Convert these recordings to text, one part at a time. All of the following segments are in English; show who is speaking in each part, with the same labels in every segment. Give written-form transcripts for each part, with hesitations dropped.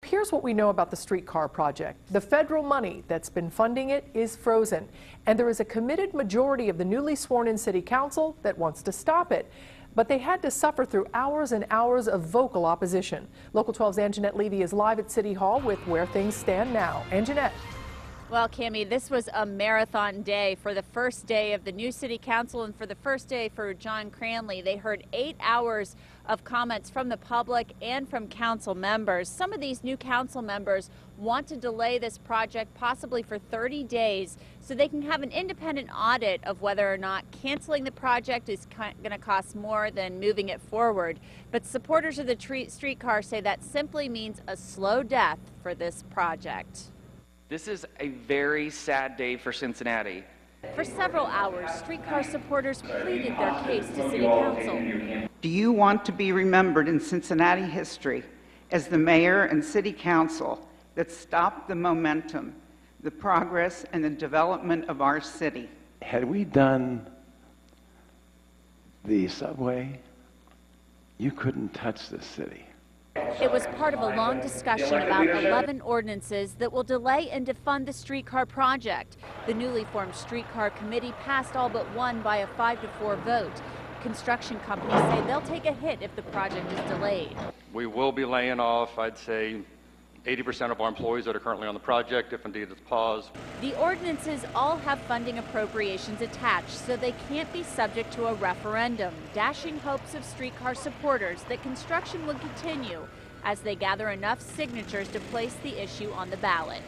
Speaker 1: here's what we know about the streetcar project. The federal money that's been funding it is frozen, and there is a committed majority of the newly sworn-in city council that wants to stop it. But they had to suffer through hours and hours of vocal opposition. Local 12's Angenette Levy is live at City Hall with where things stand now. Angenette.
Speaker 2: Well, Cammie, this was a marathon day for the first day of the new city council and for the first day for John Cranley. They heard 8 hours of comments from the public and from council members. Some of these new council members want to delay this project possibly for 30 days so they can have an independent audit of whether or not canceling the project is going to cost more than moving it forward. But supporters of the streetcar say that simply means a slow death for this project.
Speaker 3: This is a very sad day for Cincinnati.
Speaker 2: For several hours, streetcar supporters pleaded their case to City Council.
Speaker 4: Do you want to be remembered in Cincinnati history as the mayor and City Council that stopped the momentum, the progress, and the development of our city?
Speaker 5: Had we done the subway, you couldn't touch this city.
Speaker 2: It was part of a long discussion about 11 ordinances that will delay and defund the streetcar project. The newly formed streetcar committee passed all but one by a 5-4 vote. Construction companies say they'll take a hit if the project is delayed.
Speaker 6: We will be laying off, I'd say, 80% of our employees that are currently on the project, if indeed it's paused.
Speaker 2: The ordinances all have funding appropriations attached, so they can't be subject to a referendum, dashing hopes of streetcar supporters that construction will continue as they gather enough signatures to place the issue on the ballot.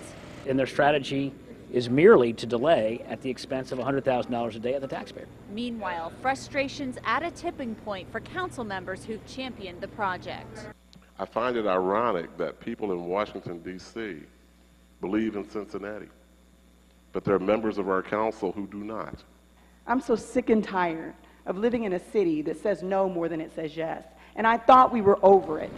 Speaker 7: And their strategy is merely to delay at the expense of $100,000 a day of the taxpayer.
Speaker 2: Meanwhile, frustrations at a tipping point for council members who've championed the project.
Speaker 8: I find it ironic that people in Washington, D.C. believe in Cincinnati, but there are members of our council who do not.
Speaker 9: I'm so sick and tired of living in a city that says no more than it says yes, and I thought we were over it.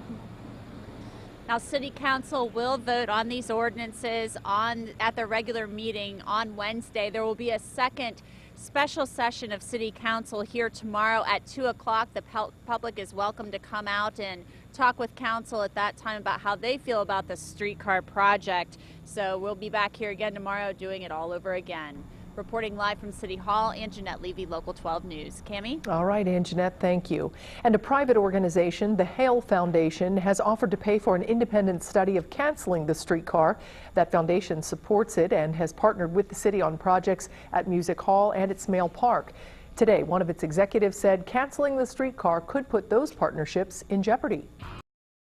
Speaker 2: Now, City Council will vote on these ordinances at their regular meeting on Wednesday. There will be a second special session of City Council here tomorrow at 2 o'clock. The public is welcome to come out and talk with Council at that time about how they feel about the streetcar project. So we'll be back here again tomorrow doing it all over again. Reporting live from City Hall, Angenette Levy, Local 12 News. Cammie?
Speaker 1: All right, Angenette, thank you. And a private organization, the Haile Foundation, has offered to pay for an independent study of canceling the streetcar. That foundation supports it and has partnered with the city on projects at Music Hall and at Smale Park. Today, one of its executives said canceling the streetcar could put those partnerships in jeopardy.